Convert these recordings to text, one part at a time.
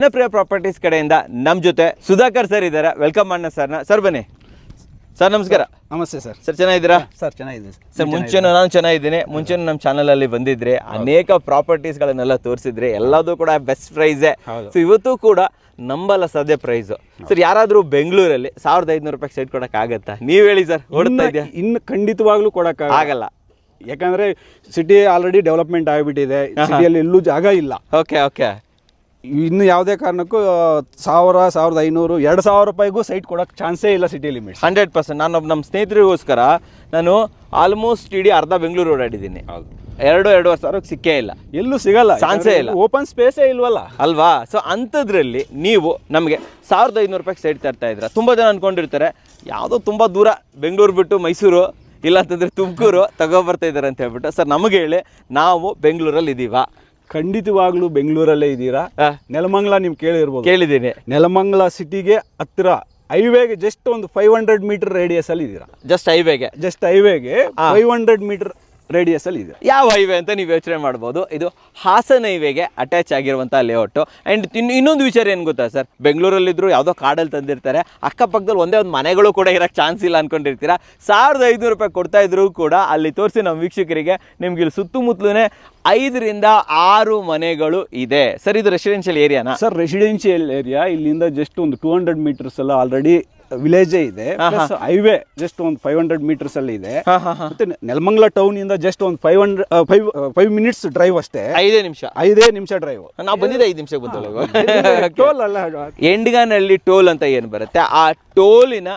ಜನಪ್ರಿಯ ಪ್ರಾಪರ್ಟೀಸ್ ಕಡೆಯಿಂದ ನಮ್ಮ ಜೊತೆ ಸುಧಾಕರ್ ಸರ್ ಇದ್ದಾರೆ. ವೆಲ್ಕಮ್ ಮಾಡೋಣ ಸರ್ನ. ಸರ್ ಬನ್ನಿ ಸರ್. ನಮಸ್ಕಾರ. ನಮಸ್ತೆ ಸರ್. ಸರ್ ಚೆನ್ನಾಗಿದ್ದೀರಾ? ಸರ್ ಚೆನ್ನಾಗಿದೆ ಸರ್. ಮುಂಚೆನೂ ನಾನು ಚೆನ್ನಾಗಿದ್ದೀನಿ. ಮುಂಚೆನೂ ನಮ್ಮ ಚಾನಲಲ್ಲಿ ಬಂದಿದ್ರೆ ಅನೇಕ ಪ್ರಾಪರ್ಟೀಸ್ಗಳನ್ನೆಲ್ಲ ತೋರಿಸಿದ್ರೆ ಎಲ್ಲದೂ ಕೂಡ ಬೆಸ್ಟ್ ಪ್ರೈಸೇ. ಸೊ ಇವತ್ತು ಕೂಡ ನಂಬಲ್ಲ ಸದ್ಯ ಪ್ರೈಸು. ಸರ್ ಯಾರಾದರೂ ಬೆಂಗಳೂರಲ್ಲಿ 1500 ರೂಪಾಯಿ ಸೈಟ್ ಕೊಡೋಕ್ಕಾಗತ್ತಾ? ನೀವು ಹೇಳಿ ಸರ್. ಓಡ್ತಾ ಇದೆಯಾ? ಇನ್ನು ಖಂಡಿತವಾಗ್ಲೂ ಕೊಡೋಕ್ಕಾಗಲ್ಲ. ಯಾಕಂದ್ರೆ ಸಿಟಿ ಆಲ್ರೆಡಿ ಡೆವಲಪ್ಮೆಂಟ್ ಆಗಿಬಿಟ್ಟಿದೆ. ಸಿಟಿಯಲ್ಲಿ ಎಲ್ಲೂ ಜಾಗ ಇಲ್ಲ. Okay okay. ಇನ್ನು ಯಾವುದೇ ಕಾರಣಕ್ಕೂ 1000, 1500, 2000 ರೂಪಾಯಿಗೂ ಸೈಟ್ ಕೊಡೋಕೆ ಚಾನ್ಸೇ ಇಲ್ಲ ಸಿಟಿ ಲಿಮಿಟ್. 100%. ನಾನೊಬ್ಬ ನಮ್ಮ ಸ್ನೇಹಿತರಿಗೋಸ್ಕರ ನಾನು ಆಲ್ಮೋಸ್ಟ್ ಇಡೀ ಅರ್ಧ ಬೆಂಗಳೂರು ಓಡಾಡಿದ್ದೀನಿ. 2-2.5 ಸಾವಿರಕ್ಕೆ ಸಿಕ್ಕೇ ಇಲ್ಲ, ಎಲ್ಲೂ ಸಿಗಲ್ಲ, ಚಾನ್ಸೇ ಇಲ್ಲ. ಓಪನ್ ಸ್ಪೇಸೇ ಇಲ್ವಲ್ಲ ಅಲ್ವಾ? ಸೊ ಅಂಥದ್ರಲ್ಲಿ ನೀವು ನಮಗೆ 1500 ರೂಪಾಯಿಗೆ ಸೈಟ್ ತರ್ತಾ ಇದ್ದೀರಾ. ತುಂಬ ಜನ ಅಂದ್ಕೊಂಡಿರ್ತಾರೆ ಯಾವುದೋ ತುಂಬ ದೂರ ಬೆಂಗಳೂರು ಬಿಟ್ಟು ಮೈಸೂರು ಇಲ್ಲ ಅಂತಂದರೆ ತುಮಕೂರು ತಗೊಬರ್ತಾ ಇದ್ದಾರೆ ಅಂತ ಹೇಳ್ಬಿಟ್ಟು. ಸರ್ ನಮಗೆ ಹೇಳಿ, ನಾವು ಬೆಂಗಳೂರಲ್ಲಿ ಇದ್ದೀವಾ? ಖಂಡಿತವಾಗ್ಲೂ ಬೆಂಗಳೂರಲ್ಲೇ ಇದ್ದೀರಾ. ನೆಲಮಂಗಲ ನೀವು ಕೇಳಿದ್ದೀನಿ. ನೆಲಮಂಗಲ ಸಿಟಿಗೆ ಹತ್ತಿರ ಹೈವೇಗೆ ಜಸ್ಟ್ ಒಂದು 500 ಮೀಟರ್ ರೇಡಿಯಸ್ ಅಲ್ಲಿ ಇದ್ದೀರಾ. ಜಸ್ಟ್ ಹೈವೇಗೆ 500 ಮೀಟರ್ ರೇಡಿಯಸ್ ಅಲ್ಲಿ ಇದೆ. ಯಾವ ಹೈವೇ ಅಂತ ನೀವು ಯೋಚನೆ ಮಾಡ್ಬೋದು. ಇದು ಹಾಸನ ಹೈವೇಗೆ ಅಟ್ಯಾಚ್ ಆಗಿರುವಂಥ ಲೇಔಟು. ಆ್ಯಂಡ್ ಇನ್ನೊಂದು ವಿಚಾರ ಏನು ಗೊತ್ತಾ ಸರ್, ಬೆಂಗಳೂರಲ್ಲಿದ್ದರೂ ಯಾವುದೋ ಕಾಡಲ್ಲಿ ತಂದಿರ್ತಾರೆ, ಅಕ್ಕಪಕ್ಕದಲ್ಲಿ ಒಂದೇ ಒಂದು ಮನೆಗಳು ಕೂಡ ಇರೋಕ್ಕೆ ಚಾನ್ಸ್ ಇಲ್ಲ ಅಂದ್ಕೊಂಡಿರ್ತೀರಾ. 1500 ರೂಪಾಯಿ ಕೊಡ್ತಾ ಇದ್ರು ಕೂಡ ಅಲ್ಲಿ ತೋರಿಸಿ ನಮ್ಮ ವೀಕ್ಷಕರಿಗೆ ನಿಮ್ಗೆ ಇಲ್ಲಿ ಸುತ್ತಮುತ್ತಲೇ 5 ರಿಂದ 6 ಮನೆಗಳು ಇದೆ. ಸರ್ ಇದು ರೆಸಿಡೆನ್ಷಿಯಲ್ ಏರಿಯಾನಾ? Sir residential area. ಇಲ್ಲಿಂದ ಜಸ್ಟ್ ಒಂದು 200 ಮೀಟರ್ಸ್ ಎಲ್ಲ ಆಲ್ರೆಡಿ ವಿಲೇಜೇ ಇದೆ. ಹೈವೇ ಜಸ್ಟ್ ಒಂದು 500 ಮೀಟರ್ಸ್ ಅಲ್ಲಿ ಇದೆ. ಮತ್ತೆ ನೆಲಮಂಗಲ ಟೌನ್ ಇಂದ ಜಸ್ಟ್ ಒಂದು 5 ಮಿನಿಟ್ಸ್ ಡ್ರೈವ್ ಅಷ್ಟೇ. 5 ನಿಮಿಷ ಡ್ರೈವ್. ನಾವು ಬಂದಿದ್ದೆ 5 ನಿಮಿಷಕ್ಕೆ ಬಂದಲ್ಲ. ಟೋಲ್ ಅಲ್ಲ, ಎಂಡ್ಗಾನಹಳ್ಳಿ ಟೋಲ್ ಅಂತ ಏನು ಬರುತ್ತೆ, ಆ ಟೋಲಿನ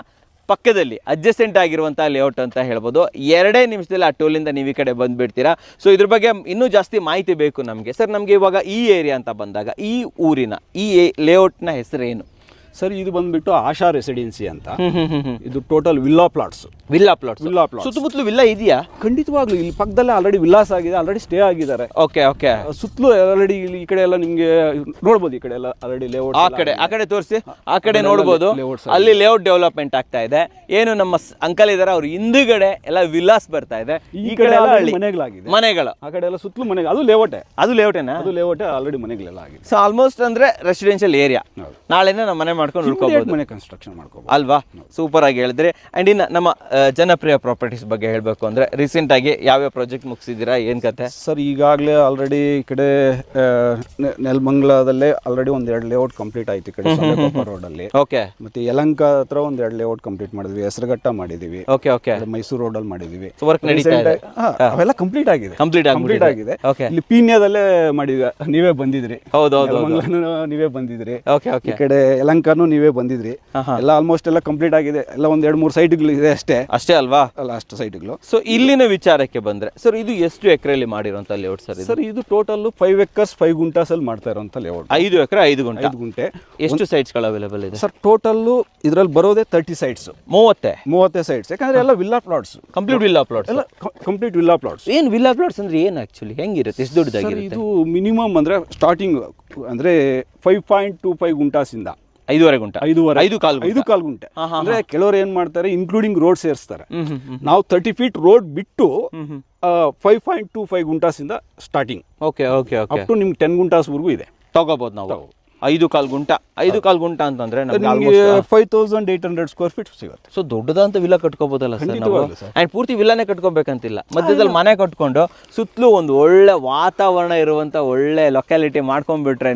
ಪಕ್ಕದಲ್ಲಿ ಅಡ್ಜಸೆಂಟ್ ಆಗಿರುವಂಥ ಲೇಔಟ್ ಅಂತ ಹೇಳ್ಬೋದು. 2 ನಿಮಿಷದಲ್ಲಿ ಆ ಟೋಲಿಂದ ನೀವು ಈ ಕಡೆ ಬಂದುಬಿಡ್ತೀರಾ. ಸೊ ಇದ್ರ ಬಗ್ಗೆ ಇನ್ನೂ ಜಾಸ್ತಿ ಮಾಹಿತಿ ಬೇಕು ನಮಗೆ. ಸರ್ ನಮಗೆ ಇವಾಗ ಈ ಏರಿಯಾ ಅಂತ ಬಂದಾಗ ಈ ಊರಿನ ಈ ಲೇಔಟ್ನ ಹೆಸರೇನು? ಸರ್ ಇದು ಬಂದ್ಬಿಟ್ಟು ಆಶಾ ರೆಸಿಡೆನ್ಸಿ ಅಂತ. ಇದು ಟೋಟಲ್ ವಿಲ್ಲಾ ಪ್ಲಾಟ್ಸ್. ಸುತ್ತಮುತ್ತಲು ವಿಲ್ಲಾ ಇದೆಯಾ? ಖಂಡಿತವಾಗ್ಲೂ ಇಲ್ಲಿ ಪಕ್ಕದಲ್ಲೇ ಆಲ್ರೆಡಿ ವಿಲ್ಲಾಸ್ ಆಗಿದೆ, ಆಲ್ರೆಡಿ ಸ್ಟೇ ಆಗಿದ್ದಾರೆ. ಓಕೆ. ಸುತ್ತಲೂ ಆಲ್ರೆಡಿ ಇಲ್ಲಿ ಈ ಕಡೆ ಎಲ್ಲ ನಿಮ್ಗೆ ನೋಡ್ಬೋದು. ಈ ಕಡೆ ಎಲ್ಲ ಆಲ್ರೆಡಿ ಲೇಔಟ್. ಆ ಕಡೆ ತೋರಿಸಿ, ಆ ಕಡೆ ನೋಡ್ಬೋದು. ಅಲ್ಲಿ ಲೇಔಟ್ ಡೆವಲಪ್ಮೆಂಟ್ ಆಗ್ತಾ ಇದೆ. ಏನು ನಮ್ಮ ಅಂಕಲ್ ಇದಾರೆ, ಅವ್ರ ಹಿಂದುಗಡೆ ಎಲ್ಲ ವಿಲ್ಲಾಸ್ ಬರ್ತಾ ಇದೆ. ಈ ಕಡೆ ಎಲ್ಲ ಮನೆಗಳು, ಆ ಕಡೆ ಎಲ್ಲ ಸುತ್ತಲೂ ಮನೆಗಳು. ಅದು ಲೇಔಟೇನಾ? ಅದು ಲೇಔಟೇ. ಆಲ್ರೆಡಿ ಮನೆಗಳೆಲ್ಲ ಆಗಿದೆ. ಸೊ ಆಲ್ಮೋಸ್ಟ್ ಅಂದ್ರೆ ರೆಸಿಡೆನ್ಷಿಯಲ್ ಏರಿಯಾ. ನಾಳೆನೇ ನಮ್ಮ ಮನೆ ಮಾಡ್ಕೊಂಡು ಉಳ್ಕೋಬಹುದು, ಮನೆ ಕನ್ಸ್ಟ್ರಕ್ಷನ್ ಮಾಡ್ಕೋಬಹುದು ಅಲ್ವಾ? ಸೂಪರ್ ಆಗಿ ಹೇಳಿದ್ರಿ. ಅಂಡ್ ಇನ್ನು ನಮ್ಮ ಜನಪ್ರಿಯ ಪ್ರಾಪರ್ಟೀಸ್ ಬಗ್ಗೆ ಹೇಳಬೇಕು ಅಂದ್ರೆ ರೀಸೆಂಟ್ ಆಗಿ ಯಾವ್ಯಾವ ಪ್ರಾಜೆಕ್ಟ್ ಮುಗಿಸಿದ್ದೀರಾ, ಏನ್ ಕತೆ? ಸರ್ ಈಗಾಗಲೇ ಆಲ್ರೆಡಿ ಈ ಕಡೆ ನೆಲಮಂಗಲದಲ್ಲೇ ಆಲ್ರೆಡಿ 1-2 ಲೇಔಟ್ ಕಂಪ್ಲೀಟ್ ಆಯ್ತು. ಈ ಕಡೆ ರೋಡ್ ಅಲ್ಲಿ. ಓಕೆ. ಮತ್ತೆ ಯಲಂಕ ಹತ್ರ 1-2 ಲೇಔಟ್ ಕಂಪ್ಲೀಟ್ ಮಾಡಿದ್ವಿ. ಹೆಸರುಘಟ್ಟ ಮಾಡಿದೀವಿ. ಓಕೆ. ಮೈಸೂರು ರೋಡ್ ಅಲ್ಲಿ ಮಾಡಿದ್ವಿ. ವರ್ಕ್ ನಡೀತಾ ಇದೆ. ಅವೆಲ್ಲ ಕಂಪ್ಲೀಟ್ ಆಗಿದೆ. ಇಲ್ಲಿ ಪೀಣ್ಯದಲ್ಲೇ ಮಾಡಿದ್ವಿ. ನೀವೇ ಬಂದಿದ್ರಿ. ಹೌದು. ನೀವೇ ಬಂದಿದ್ರಿ. ಈ ಕಡೆ ಯಲಂಕನು ನೀವೇ ಬಂದಿದ್ರಿ. ಎಲ್ಲ ಆಲ್ಮೋಸ್ಟ್ ಎಲ್ಲ ಕಂಪ್ಲೀಟ್ ಆಗಿದೆ. ಎಲ್ಲ 1-2-3 ಸೈಟ್ಗಳು ಇದೆ ಅಷ್ಟೇ ಅಲ್ವಾ? ಅಷ್ಟು ಸೈಟ್ಗಳು. ಸೊ ಇಲ್ಲಿನ ವಿಚಾರಕ್ಕೆ ಬಂದ್ರೆ ಸರ್, ಇದು ಎಷ್ಟು ಎಕರೆಯಲ್ಲಿ ಮಾಡಿರುವಂತ ಲೇಔಟ್ ಸರ್? ಸರ್ ಇದು ಟೋಟಲ್ 5 ಎಕರ್ಸ್ 5 ಗುಂಟಾಸ್ ಅಲ್ಲಿ ಮಾಡ್ತಾ ಇರುವಂತ ಲೇಔಟ್. 5 ಎಕರೆ 5 ಗುಂಟೆ. ಎಷ್ಟು ಸೈಟ್ಸ್ ಗಳು ಅವೈಲೇಬಲ್ ಇದೆ ಸರ್? ಟೋಟಲ್ ಇದ್ರಲ್ಲಿ ಬರೋದೇ 30 ಸೈಟ್ಸ್. 30 ಸೈಟ್ಸ್. ಯಾಕಂದ್ರೆ ಎಲ್ಲ villa plots. Complete villa plots. ಏನ್ ವಿಲ್ಲಾ ಪ್ಲಾಟ್ಸ್ ಅಂದ್ರೆ ಏನ್ ಆಕ್ಚುಲಿ ಹೆಂಗಿರುತ್ತೆ? ಎಷ್ಟು ದೊಡ್ಡದಾಗಿರುತ್ತೆ? ಇದು ಮಿನಿಮಮ್ ಅಂದ್ರೆ ಸ್ಟಾರ್ಟಿಂಗ್ ಅಂದ್ರೆ 5.25 ಗುಂಟಾಸ್ ಇಂದ 5.5 ಗುಂಟೆ. 5.25 ಗುಂಟೆ. ಅಂದ್ರೆ ಕೆಲವರು ಏನ್ ಮಾಡ್ತಾರೆ, ಇನ್ಕ್ಲೂಡಿಂಗ್ ರೋಡ್ ಸೇರಿಸ್ತಾರೆ. ನಾವು 30 ಫೀಟ್ ರೋಡ್ ಬಿಟ್ಟು 5.25 ಗುಂಟಾಸ್ ಇಂದ ಸ್ಟಾರ್ಟಿಂಗ್. ಓಕೆ. ಅಪ್ ಟು ನಿಮ್ಗೆ 10 ಗುಂಟಾಸ್ ವರೆಗೂ ಇದೆ, ತಗೋಬಹುದು ನಾವು. 5.25 ಗುಂಟ ಅಂತಂದ್ರೆ 5800 ಸ್ಕ್ವೇರ್ ಫೀಟ್ ಸಿಗುತ್ತೆ. ಸೊ ದೊಡ್ಡದಂತ ವಿಲ್ಲಾ ಕಟ್ಕೋಬಹುದಲ್ಲ ಸರ್ ನಾವು? ಅಂಡ್ ಪೂರ್ತಿ ವಿಲ್ಲಾನೇ ಕಟ್ಕೋಬೇಕಂತಿಲ್ಲ. ಮಧ್ಯದಲ್ಲಿ ಮನೆ ಕಟ್ಕೊಂಡು ಸುತ್ತಲೂ ಒಂದು ಒಳ್ಳೆ ವಾತಾವರಣ ಇರುವಂತ ಒಳ್ಳೆ ಲೊಕ್ಯಾಲಿಟಿ ಮಾಡ್ಕೊಂಡ್ಬಿಟ್ರೆ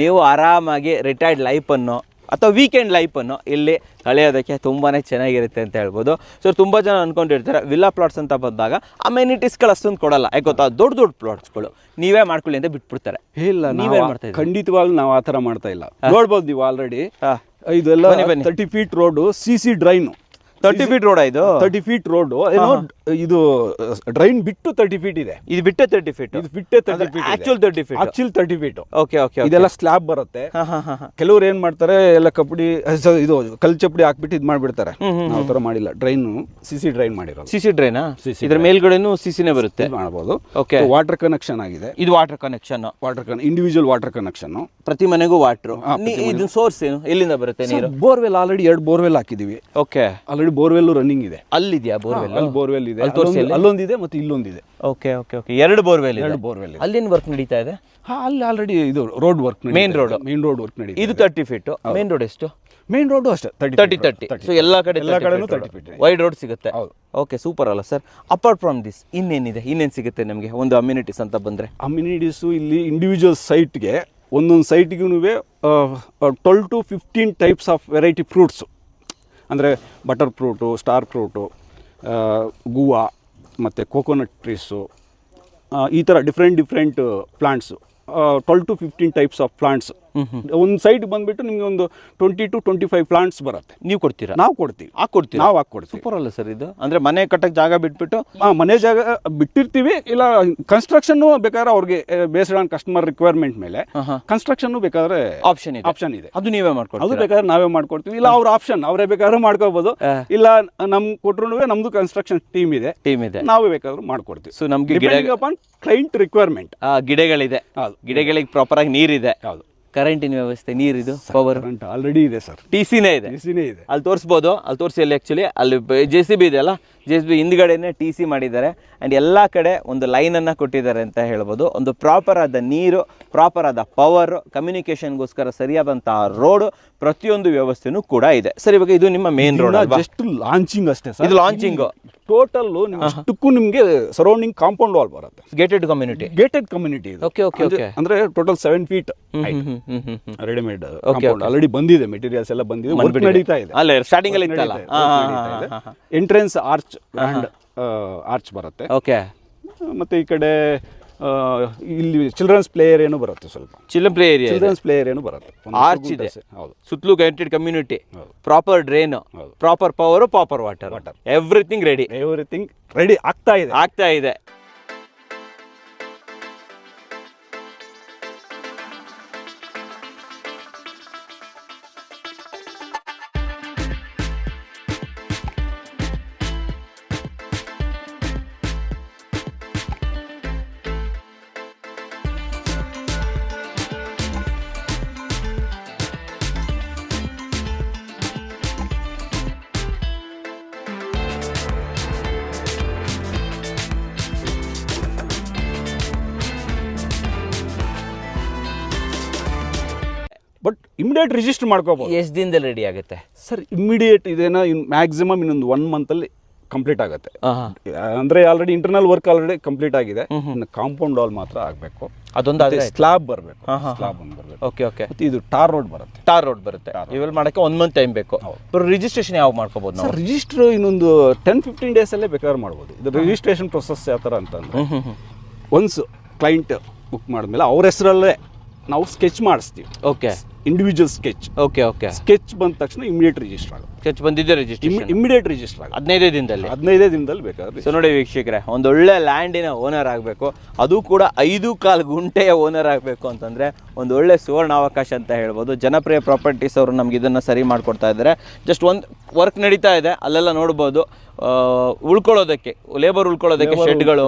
ನೀವು ಆರಾಮಾಗಿ ರಿಟೈರ್ಡ್ ಲೈಫನ್ನು ಅಥವಾ ವೀಕೆಂಡ್ ಲೈಫನ್ನು ಇಲ್ಲಿ ಕಳೆಯೋದಕ್ಕೆ ತುಂಬಾ ಚೆನ್ನಾಗಿರುತ್ತೆ ಅಂತ ಹೇಳ್ಬೋದು. ಸೊ ತುಂಬ ಜನ ಅಂದ್ಕೊಂಡಿರ್ತಾರೆ ವಿಲ್ಲಾ ಪ್ಲಾಟ್ಸ್ ಅಂತ ಬಂದಾಗ ಅಮ್ಯುನಿಟೀಸ್ಗಳು ಅಷ್ಟೊಂದು ಕೊಡಲ್ಲ. ಯಾಕೆ ಗೊತ್ತಾ? ದೊಡ್ಡ ಪ್ಲಾಟ್ಸ್ಗಳು ನೀವೇ ಮಾಡ್ಕೊಳ್ಳಿ ಅಂತ ಬಿಟ್ಬಿಡ್ತಾರೆ. ಇಲ್ಲ, ನೀವೇ ಮಾಡ್ತಾ ಇದ್ದೀವಿ. ಖಂಡಿತವಾಗ್ಲೂ ನಾವು ಆ ಥರ ಮಾಡ್ತಾ ಇಲ್ಲ. ನೋಡ್ಬೋದು ನೀವು ಆಲ್ರೆಡಿ ಇದೆಲ್ಲ 30 feet road, CC drain. 30 feet road. ಇದು 30 ಫೀಟ್ ರೋಡ್. ಇದು ಡ್ರೈನ್ ಬಿಟ್ಟು 30 ಫೀಟ್ ಇದೆ. ಇದು ಬಿಟ್ಟೆ 30 ಫೀಟ್. Actual 30 feet. ಓಕೆ. ಇದೆಲ್ಲ ಸ್ಲ್ಯಾಬ್ ಬರುತ್ತೆ. ಕೆಲವರು ಏನ್ ಮಾಡ್ತಾರೆ, ಎಲ್ಲ ಕಪ್ಪಡಿ ಇದು ಕಲ್ ಚಪ್ಪಡಿ ಹಾಕ್ಬಿಟ್ಟು ಇದು ಮಾಡ್ಬಿಡ್ತಾರೆ. ನಾವು ತರ ಮಾಡಿಲ್ಲ. ಡ್ರೈನ್ CC ಡ್ರೈನ್ ಮಾಡಿರೋದು. CC ಡ್ರೈನಾ? ಇದ್ರ ಮೇಲ್ಗಡೆನೂ CCನೇ ಬರುತ್ತೆ. ಮಾಡಬಹುದು. ಓಕೆ. ವಾಟರ್ ಕನೆಕ್ಷನ್ ಆಗಿದೆ. ಇದು water connection. Individual water connection. ಪ್ರತಿ ಮನೆಗೂ ವಾಟರ್. ಇದು ಸೋರ್ಸ್ ಏನು? ಎಲ್ಲಿಂದ ಬರುತ್ತೆ ನೀರು? ಬೋರ್ವೆಲ್. ಆಲ್ರೆಡಿ 2 ಬೋರ್ವೆಲ್ ಹಾಕಿದೀವಿ. Okay. Already already borewell running ಇದೆ. ಅಲ್ಲಿದೆಯಾ ಬೋರ್ವೆಲ್? ಅಲ್ಲಿ ಬೋರ್ವೆಲ್ ಇದೆ, ಅಲ್ಲೊಂದಿದೆ ಮತ್ತೆ ಇಲ್ಲೊಂದಿದೆ. ಓಕೆ ಓಕೆ ಓಕೆ, ಎರಡು ಬೋರ್ವೆಲ್ ಇದೆ. ಎರಡು ಬೋರ್ವೆಲ್ ಇದೆ. ಅಲ್ಲಿನ ವರ್ಕ್ ನಡೀತಾ ಇದೆ? ಅಲ್ಲಿ ಆಲ್ರೆಡಿ ಇದು road work, main road work ನಡೀತಿದೆ. ಇದು 30 ಫೀಟ್. ಮೇನ್ ರೋಡ್ ಎಷ್ಟು? ಮೇನ್ ರೋಡ್ ಅಷ್ಟೇ 30. ಸೊ ಎಲ್ಲ ಕಡೆನೂ 30 ಫೀಟ್ ವೈಡ್ ರೋಡ್ ಸಿಗುತ್ತೆ. ಹೌದು. ಓಕೆ, ಸೂಪರ್ ಅಲ್ಲ ಸರ್? ಅಪಾರ್ಟ್ ಫ್ರಮ್ ದಿಸ್ ಇನ್ನೇನಿದೆ, ಇನ್ನೇನು ಸಿಗುತ್ತೆ ನಮಗೆ ಒಂದು ಅಮ್ಯುನಿಟೀಸ್ ಅಂತ ಬಂದರೆ? ಅಮ್ಯುನಿಟೀಸು ಇಲ್ಲಿ ಇಂಡಿವಿಜುವಲ್ ಸೈಟ್ಗೆ ಒಂದೊಂದು ಸೈಟ್ಗೂ 12 to 15 types of variety fruits, ಅಂದರೆ ಬಟರ್ ಫ್ರೂಟು, ಸ್ಟಾರ್ ಫ್ರೂಟು, ಗುವಾ ಮತ್ತು ಕೋಕೋನಟ್ ಟ್ರೀಸು, ಈ ಥರ different plants, 12 to 15 types of plants. ಒಂದು ಸೈಟ್ ಬಂದುಬಿಟ್ಟು ನಿಮಗೆ ಒಂದು 20 to 25 ಪ್ಲಾಂಟ್ಸ್ ಬರುತ್ತೆ. ನೀವು ಕೊಡ್ತೀರಾ? ನಾವು ಕೊಡ್ತೀವಿ. ನಾವು ಹಾಕ್ಕೊಡ್ತೀವಿ. ಸೂಪರ್ ಅಲ್ಲ ಸರ್ ಇದು? ಅಂದರೆ ಮನೆ ಕಟ್ಟಕ್ಕೆ ಜಾಗ ಬಿಟ್ಬಿಟ್ಟು ಮನೆ ಜಾಗ ಬಿಟ್ಟಿರ್ತೀವಿ, ಇಲ್ಲ ಕನ್ಸ್ಟ್ರಕ್ಷನ್ ಬೇಕಾದ್ರೆ ಅವ್ರಿಗೆ ಬೇಸ್ಡ್ ಆನ್ ಕಸ್ಟಮರ್ ರಿಕ್ವೈರ್ಮೆಂಟ್ ಮೇಲೆ ಕನ್ಸ್ಟ್ರಕ್ಷನ್ ಬೇಕಾದ್ರೆ ಆಪ್ಷನ್ ಇದೆ. ಅದು ನೀವೇ ಮಾಡ್ಕೊಡ್ತೀವಿ? ಅದು ಬೇಕಾದ್ರೆ ನಾವೇ ಮಾಡ್ಕೊಡ್ತೀವಿ, ಇಲ್ಲ ಅವ್ರ ಆಪ್ಷನ್ ಅವರೇ ಬೇಕಾದ್ರೆ ಮಾಡ್ಕೋಬಹುದು, ಇಲ್ಲ ನಮ್ಗೆ ಕೊಟ್ಟರು ನಮ್ದು ಕನ್ಸ್ಟ್ರಕ್ಷನ್ ಟೀಮ್ ಇದೆ, ನಾವೇ ಬೇಕಾದ್ರೂ ಮಾಡ್ಕೊಡ್ತೀವಿ. ಸೊ ನಮ್ಗೆ ಕ್ಲೈಂಟ್ ರಿಕ್ವೈರ್ಮೆಂಟ್. ಗಿಡಗಳಿದೆ, ಗಿಡಗಳಿಗೆ ಪ್ರಾಪರ್ ಆಗಿ ನೀರಿದೆ, ಕರೆಂಟಿನ ವ್ಯವಸ್ಥೆ, ನೀರಿದು, ಪವರ್ ಆಲ್ರೆಡಿ ಇದೆ ಸರ್. ಟಿಸಿನೇ ಇದೆ. ಅಲ್ಲಿ ತೋರಿಸ್ಬೋದು, ಅಲ್ಲಿ ತೋರಿಸಿ ಅಲ್ಲಿ ಆ್ಯಕ್ಚುಲಿ ಅಲ್ಲಿ JCB ಇದೆ ಅಲ್ಲ, JCB ಹಿಂದ್ಗಡೆನೆ TC ಮಾಡಿದ್ದಾರೆ. ಆ್ಯಂಡ್ ಎಲ್ಲ ಕಡೆ ಒಂದು ಲೈನನ್ನು ಕೊಟ್ಟಿದ್ದಾರೆ ಅಂತ ಹೇಳ್ಬೋದು. ಒಂದು ಪ್ರಾಪರ್ ಆದ ನೀರು, ಪ್ರಾಪರ್ ಆದ ಪವರ್, ಕಮ್ಯುನಿಕೇಷನ್ಗೋಸ್ಕರ ಸರಿಯಾದಂತಹ ರೋಡ್, ಪ್ರತಿಯೊಂದು ವ್ಯವಸ್ಥೆನೂ ಕೂಡ ಇದೆ ಸರ್. ಇವಾಗ ಇದು ನಿಮ್ಮ ಮೇನ್ ರೋಡ್, ಜಸ್ಟ್ ಲಾಂಚಿಂಗ್ ಅಷ್ಟೇ ಸರ್. ಇದು ಲಾಂಚಿಂಗ್. ಟೋಟಲ್ ಅಷ್ಟಕ್ಕೂ ನಿಮಗೆ ಸರೌಂಡಿಂಗ್ ಕಾಂಪೌಂಡ್ ವಾಲ್ ಬರುತ್ತೆ. Gated community. Okay okay okay. ಅಂದ್ರೆ total 7 feet readymade compound already ಬಂದಿದೆ, ಮೆಟೀರಿಯಲ್ಸ್ ಎಲ್ಲ ಬಂದಿದೆ, ವರ್ಕ್ ನಡೀತಾ ಇದೆ. ಅಲ್ಲ ಸ್ಟಾರ್ಟಿಂಗ್ ಅಲ್ಲಿ ಇತ್ತಲ್ಲ. ಎಂಟ್ರೆನ್ಸ್ ಆರ್ಚ್, ಗ್ರ್ಯಾಂಡ್ ಆರ್ಚ್ ಬರುತ್ತೆ. ಓಕೆ. ಮತ್ತೆ ಈ ಕಡೆ ಇಲ್ಲಿ ಚಿಲ್ಡ್ರನ್ಸ್ ಪ್ಲೇ ಏರಿಯಾನು ಬರುತ್ತೆ, ಸ್ವಲ್ಪ ಚಿಲ್ಡ್ರನ್ಸ್ ಪ್ಲೇ ಏರಿಯಾನು ಬರುತ್ತೆ. ಆರ್ಚ್ ಇದೆ, ಸುತ್ತಲೂ gated community, proper drain, proper power, proper water, everything ready ಆಗ್ತಾ ಇದೆ. ಬಟ್ ಇಮಿಡಿಯೇಟ್ ರಿಜಿಸ್ಟರ್ ಮಾಡ್ಕೋಬಹುದು. ಎಷ್ಟು ದಿನದಲ್ಲಿ ರೆಡಿ ಆಗುತ್ತೆ ಸರ್? ಇಮಿಡಿಯೇಟ್ ಇದೇನಾ, ಮ್ಯಾಕ್ಸಿಮಮ್ ಇನ್ನೊಂದು 1 ಮಂತಲ್ಲಿ ಕಂಪ್ಲೀಟ್ ಆಗುತ್ತೆ. ಅಂದ್ರೆ already internal work already complete ಆಗಿದೆ, ಇನ್ನು ಕಾಂಪೌಂಡ್ ವಾಲ್ ಮಾತ್ರ ಆಗಬೇಕು. ಅದೊಂದು ಸ್ಲಾಬ್ ಬರಬೇಕು. Okay okay. ಮತ್ತೆ ಇದು ಟಾರ್ ರೋಡ್ ಬರುತ್ತೆ. ಇವೆಲ್ಲ ಮಾಡಕ್ಕೆ 1 ಮಂತ್ ಟೈಮ್ ಬೇಕು. ರಿಜಿಸ್ಟ್ರೇಷನ್ ಯಾವಾಗ ಮಾಡ್ಕೋಬಹುದು ನಾವು? ರಿಜಿಸ್ಟರ್ ಇನ್ನೊಂದು 10-15 ಡೇಸ್ ಅಲ್ಲೇ ಬೇಕಾದ್ರೆ ಮಾಡ್ಬೋದು. ಇದು ರಿಜಿಸ್ಟ್ರೇಷನ್ ಪ್ರೊಸೆಸ್ ಯಾವ ಥರ ಅಂತಂದ್ರೆ, ಒನ್ಸ್ ಕ್ಲೈಂಟ್ ಬುಕ್ ಮಾಡಿದ್ಮೇಲೆ ಅವ್ರ ಹೆಸರಲ್ಲೇ ನಾವು ಸ್ಕೆಚ್ ಮಾಡಿಸ್ತೀವಿ. Okay. Individual sketch. Okay okay. Sketch ಬಂದ ತಕ್ಷಣ ಇಮಿಡಿಯೇಟ್ ರಿಜಿಸ್ಟರ್ ಆಗುತ್ತೆ. ಸ್ಕೆಚ್ ಬಂದಿದ್ದೆ ಇಮಿಡಿಯೇಟ್ ರಿಜಿಸ್ಟರ್ ಆಗುತ್ತೆ 15 ದಿನದಲ್ಲಿ ಬೇಕಾದ್ರೆ. ಸೊ ನೋಡಿ ವೀಕ್ಷಕರೇ, ಒಂದೊಳ್ಳೆ ಲ್ಯಾಂಡಿನ ಓನರ್ ಆಗಬೇಕು, ಅದು ಕೂಡ 5.25 ಗುಂಟೆಯ ಓನರ್ ಆಗಬೇಕು ಅಂತಂದರೆ ಒಂದು ಒಳ್ಳೆ ಸುವರ್ಣಾವಕಾಶ ಅಂತ ಹೇಳ್ಬೋದು. ಜನಪ್ರಿಯ ಪ್ರಾಪರ್ಟೀಸ್ ಅವರು ನಮ್ಗೆ ಇದನ್ನು ಸರಿ ಮಾಡಿಕೊಡ್ತಾ ಇದ್ದಾರೆ. ಜಸ್ಟ್ ಒಂದು ವರ್ಕ್ ನಡೀತಾ ಇದೆ, ಅಲ್ಲೆಲ್ಲ ನೋಡ್ಬೋದು. ಉಳ್ಕೊಳ್ಳೋದಕ್ಕೆ, ಲೇಬರ್ ಉಳ್ಕೊಳ್ಳೋದಕ್ಕೆ ಶೆಡ್ಗಳು,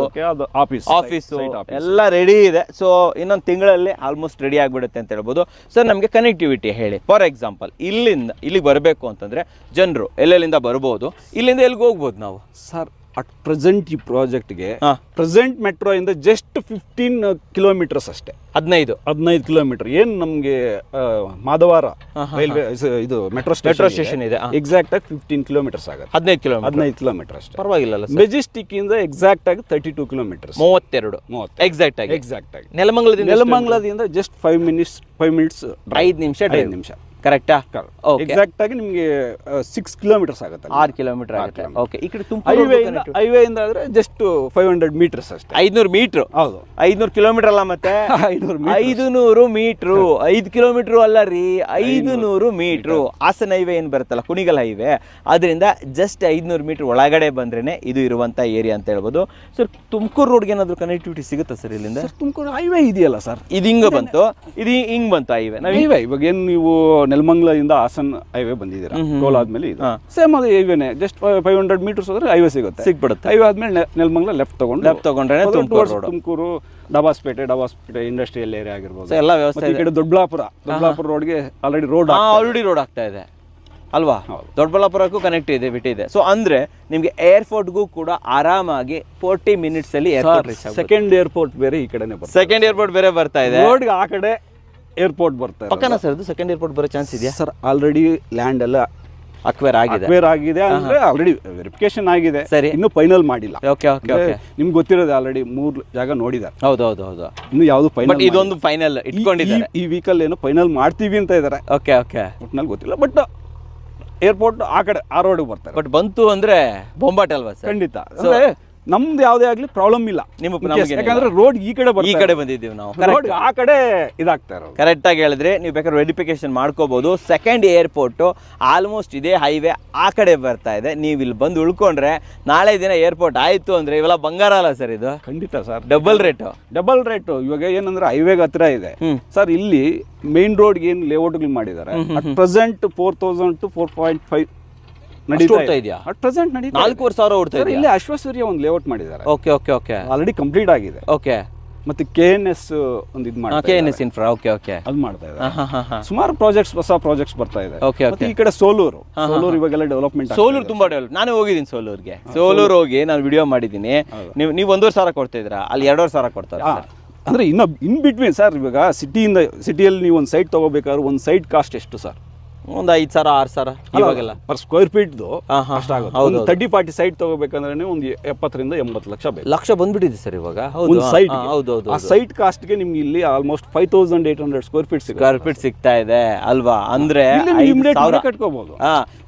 ಆಫೀಸು ಎಲ್ಲ ರೆಡಿ ಇದೆ. ಸೊ ಇನ್ನೊಂದು ತಿಂಗಳಲ್ಲಿ ಆಲ್ಮೋಸ್ಟ್ ರೆಡಿ ಆಗಿಬಿಡುತ್ತೆ ಅಂತ ಹೇಳ್ಬೋದು. ಸರ್ ನಮಗೆ ಕನೆಕ್ಟಿವಿಟಿ ಹೇಳಿ. ಫಾರ್ ಎಕ್ಸಾಂಪಲ್ ಇಲ್ಲಿಗೆ ಬರಬೇಕು ಅಂತಂದರೆ ಜನರು ಎಲ್ಲೆಲ್ಲಿಂದ ಬರ್ಬೋದು, ಇಲ್ಲಿಂದ ಎಲ್ಲಿಗೆ ಹೋಗ್ಬೋದು ನಾವು? ಸರ್ ಅಟ್ ಪ್ರೆಸೆಂಟ್ ಈ ಪ್ರಾಜೆಕ್ಟ್ಗೆ ಪ್ರೆಸೆಂಟ್ ಮೆಟ್ರೋ ಇಂದ ಜಸ್ಟ್ 15 ಕಿಲೋಮೀಟರ್ಸ್ ಅಷ್ಟೇ. 15 ಕಿಲೋಮೀಟರ್. ಏನು ನಮಗೆ ಮಾಧವಾರ ರೈಲ್ವೆ ಇದು ಮೆಟ್ರೋ ಸ್ಟೇಷನ್ ಇದೆ, ಎಕ್ಸಾಕ್ಟ್ ಆಗಿ 15 ಕಿಲೋಮೀಟರ್ಸ್ ಆಗುತ್ತೆ. 15 ಕಿಲೋಮೀಟರ್ ಅಷ್ಟೇ, ಪರವಾಗಿಲ್ಲ. ಮೆಜೆಸ್ಟಿಕ್ ಇಂದ ಎಕ್ಸಾಕ್ಟ್ ಆಗಿ 32 ಕಿಲೋಮೀಟರ್ಸ್, 32 ಎಕ್ಸಾಕ್ಟ್ ಆಗಿ. ನೆಲಮಂಗಲದಿಂದ ಜಸ್ಟ್ 5 ಮಿನಿಟ್ಸ್ 5 ನಿಮಿಷ ಕರೆಕ್ಟಾ? ಎಕ್ಸಾಕ್ಟ್ ಆಗಿ ನಿಮಗೆ 6 ಕಿಲೋಮೀಟರ್ಸ್ ಆಗುತ್ತೆ, 6 ಕಿಲೋಮೀಟರ್ ಆಗುತ್ತೆ. ಓಕೆ. ಈ ಕಡೆ ಹೈವೇ ಇಂದ ಆದ್ರೆ ಜಸ್ಟ್ 500 ಮೀಟರ್ಸ್ ಅಷ್ಟೇ. 500 ಮೀಟರ್. ಹೌದು, 500 ಕಿಲೋಮೀಟರ್ ಅಲ್ಲ, ಮತ್ತೆ 500 ಮೀಟ್ರು. 5 ಕಿಲೋಮೀಟರ್ ಅಲ್ಲ ರೀ, 500 ಮೀಟ್ರು. ಹಾಸನ ಹೈವೇ ಏನು ಬರುತ್ತಲ್ಲ, ಕುಣಿಗಲ್ ಹೈವೇ, ಅದರಿಂದ ಜಸ್ಟ್ 500 ಮೀಟರ್ ಒಳಗಡೆ ಬಂದ್ರೇನೆ ಇದು ಇರುವಂತ ಏರಿಯಾ ಅಂತ ಹೇಳ್ಬೋದು. ಸರ್ ತುಮಕೂರು ರೋಡ್ಗೆ ಏನಾದ್ರು ಕನೆಕ್ಟಿವಿಟಿ ಸಿಗುತ್ತಾ ಸರ್ ಇಲ್ಲಿಂದ? ತುಮಕೂರು ಹೈವೇ ಇದೆಯಲ್ಲ ಸರ್, ಇದು ಹಿಂಗ ಬಂತು, ಇದು ಹಿಂಗ್ ಬಂತು ಹೈವೇ. ಇವಾಗ ಏನು ನೀವು ನೆಲಮಂಗಲದಿಂದ ಹಾಸನ ಹೈವೇ ಬಂದಿದ್ದೀರಾ, ಟೋಲ್ ಆದ್ಮೇಲೆ ಇದು ಸೇಮ್ ಅದು ಹೈವೇನೆ. ಜಸ್ಟ್ 500 ಮೀಟರ್ಸ್ ಹೋದ್ರೆ ಹೈವೇ ಸಿಗ್ಬಿಡುತ್ತೆ. ಹೈವೇ ಆದ್ಮೇಲೆ ನೆಲಮಂಗಲ ಲೆಫ್ಟ್ ತಗೊಂಡ್ರೆ ತುಮಕೂರು, ಡಬಾಸ್ಪೇಟೆ ಇಂಡಸ್ಟ್ರಿಯಲ್ ಏರಿಯಾ ಆಗಿರ್ಬೋದು, ಎಲ್ಲ ವ್ಯವಸ್ಥೆ. ಈ ಕಡೆ ದೊಡ್ಡಬಳ್ಳಾಪುರ ರೋಡ್ಗೆ ಆಲ್ರೆಡಿ ರೋಡ್ ಆಗ್ತಾ ಇದೆ. ಅಲ್ವಾ? ದೊಡ್ಡಬಳ್ಳಾಪುರಕ್ಕೂ ಕನೆಕ್ಟ್ ಇದೆ, ಬಿಟ್ಟಿದೆ. ಸೊ ಅಂದ್ರೆ ನಿಮ್ಗೆ ಏರ್ಪೋರ್ಟ್ಗೂ ಕೂಡ ಆರಾಮಾಗಿ 40 ಮಿನಿಟ್ಸ್ ಅಲ್ಲಿ ಏರ್ಪೋರ್ಟ್ ರೀಚ್ ಆಗುತ್ತೆ. ಸೆಕೆಂಡ್ ಏರ್ಪೋರ್ಟ್ ಬೇರೆ ಈ ಕಡೆನೇ ಬರ್ತದೆ. ಸೆಕೆಂಡ್ ಏರ್ಪೋರ್ಟ್ ಬೇರೆ ಬರ್ತಾ ಇದೆ. ರೋಡ್ಗೆ ಆ ಕಡೆ ಏರ್ಪೋರ್ಟ್ ಬರ್ತಾ ಇದೆ. ಪಕ್ಕನ ಸರ್ ಅದು ಸೆಕೆಂಡ್ ಏರ್ಪೋರ್ಟ್ ಬರೋ ಚಾನ್ಸ್ ಇದೆಯಾ ಸರ್? ಆಲ್ರೆಡಿ ಲ್ಯಾಂಡ್ ಎಲ್ಲ ಅಕ್ವೇರ್ ಆಗಿದೆ ಅಂದ್ರೆ ಆಲ್ರೆಡಿ ವೆರಿಫಿಕೇಶನ್ ಆಗಿದೆ. ಸರಿ, ಇನ್ನು ಫೈನಲ್ ಮಾಡಿಲ್ಲ. Okay okay okay. ನಿಮ್ಗೆ ಗೊತ್ತಿರೋದು ಆಲ್ರೆಡಿ 3 ಜಾಗ ನೋಡಿದ್ದಾರೆ. ಹೌದು ಹೌದು ಹೌದು. ಇನ್ನು ಯಾವುದು ಫೈನಲ್, ಇದೊಂದು ಫೈನಲ್ ಇಟ್ಕೊಂಡಿದ್ದಾರೆ. ಈ ವೀಕಲ್ ಏನು ಫೈನಲ್ ಮಾಡ್ತೀವಿ ಅಂತ ಇದ್ದಾರೆ. Okay okay. ಒಟ್ನಲ್ಲಿ ಗೊತ್ತಿಲ್ಲ, ಬಟ್ ಏರ್ಪೋರ್ಟ್ ಆ ಕಡೆ ಆ ರೋಡ್ ಬರ್ತಾರೆ. ಬಟ್ ಬಂತು ಅಂದ್ರೆ ಬೊಂಬಾಟ್ ಅಲ್ವಾ ಸರ್? ಖಂಡಿತ. ನಮ್ದು ಯಾವುದೇ ಆಗ್ಲಿ ಪ್ರಾಬ್ಲಮ್ ಇಲ್ಲ, ಯಾಕಂದ್ರೆ ರೋಡ್ ಈ ಕಡೆ ಬಂದಿದ್ದೀವಿ ನಾವು. ರೋಡ್ ಆ ಕಡೆ ಇದಾಗ್ತಾ ಇರೋದು. ಕರೆಕ್ಟ್ ಆಗಿ ಹೇಳಿದ್ರೆ ನೀವು ಬೇಕಾದ್ರೆ ವೆರಿಫಿಕೇಶನ್ ಮಾಡ್ಕೋಬಹುದು. ಸೆಕೆಂಡ್ ಏರ್ಪೋರ್ಟ್ ಆಲ್ಮೋಸ್ಟ್ ಇದೇ ಹೈವೇ ಆ ಕಡೆ ಬರ್ತಾ ಇದೆ. ನೀವು ಇಲ್ಲಿ ಬಂದು ಉಳ್ಕೊಂಡ್ರೆ ನಾಳೆ ದಿನ ಏರ್ಪೋರ್ಟ್ ಆಯ್ತು ಅಂದ್ರೆ ಇವೆಲ್ಲ ಬಂಗಾರ ಅಲ್ಲ ಸರ್? ಇದು ಖಂಡಿತ ಸರ್. ಡಬಲ್ ರೇಟ್ ಇವಾಗ ಏನಂದ್ರೆ ಹೈವೇಗೆ ಹತ್ರ ಇದೆ ಸರ್. ಇಲ್ಲಿ ಮೇನ್ ರೋಡ್ಗೆ ಏನು ಲೇಔಟ್ಗಳು ಮಾಡಿದ್ದಾರೆ ಅಟ್ ಪ್ರೆಸೆಂಟ್ 4,000 to 4.5 ನಡೀತಾ ಇದೆಯಾ? ಅಟ್ ಪ್ರೆಸೆಂಟ್ ನಡೀತಾ 4,500 ಓಡ್ತಾ ಇದೆ. ಇಲ್ಲಿ ಅಶ್ವಸೂರ್ಯ ಒಂದು ಲೇಔಟ್ ಮಾಡಿದ್ದಾರೆ. Okay okay okay. Already complete ಆಗಿದೆ. ಓಕೆ. ಮತ್ತೆ KNS ಒಂದು ಇದು ಮಾಡ್ತಾ ಇದೆ. KNS infra. Okay okay. ಅದು ಮಾಡ್ತಾ ಇದೆ. ಸುಮಾರು ಪ್ರಾಜೆಕ್ಟ್ಸ್, ಹೊಸ ಪ್ರಾಜೆಕ್ಟ್ಸ್ ಬರ್ತಾ ಇದೆ. Okay okay. ಈ ಕಡೆ ಸೋಲೂರು ಇವಾಗೆಲ್ಲ ಡೆವಲಪ್ಮೆಂಟ್. ಸೋಲೂರು ತುಂಬಾ ಡೆವಲಪ್. ನಾನು ಹೋಗಿದ್ದೀನಿ ಸೋಲೂರ್ಗೆ. ಸೋಲೂರು ಹೋಗಿ ನಾನು ವಿಡಿಯೋ ಮಾಡಿದ್ದೀನಿ. ನೀವು 1,500 ಕೊಡ್ತಾ ಇದ್ದೀರಾ, ಅಲ್ಲಿ 2,500 ಕೊಡ್ತಾರೆ. ಅಂದ್ರೆ ಇನ್ನು ಇನ್ ಬಿಟ್ವೀನ್ ಸರ್. ಇವಾಗ ಸಿಟಿಯಲ್ಲಿ ನೀವು ಒಂದು ಸೈಟ್ ತಗೋಬೇಕಾದ್ರೆ ಒಂದು ಸೈಟ್ ಕಾಸ್ಟ್ ಎಷ್ಟು ಸರ್? ಒಂದು 5,000 6,000 ಇವಾಗೆಲ್ಲ ಪರ್ ಸ್ಕ್ವೇರ್ ಫೀಟ್ ಅಷ್ಟಾಗುತ್ತೆ. ಒಂದು 30-40 ಸೈಟ್ ತಗೋಬೇಕಂದ್ರೆ ಒಂದು 70 ರಿಂದ 80 ಲಕ್ಷ ಬೇಕು. ಲಕ್ಷ ಬಂದ್ಬಿಟ್ಟಿದೆ ಸರ್ ಇವಾಗ. ಒಂದು ಸೈಟ್. ಹೌದು. ಆ ಸೈಟ್ ಕಾಸ್ಟ್ಗೆ ನಿಮ್ಗೆ ಇಲ್ಲಿ ಆಲ್ಮೋಸ್ಟ್ 5,800 ಸ್ಕ್ವೇರ್ ಫೀಟ್ ಸಿಗ್ತಾ ಇದೆ ಅಲ್ವಾ? ಅಂದ್ರೆ ಕಟ್ಕೋಬಹುದು.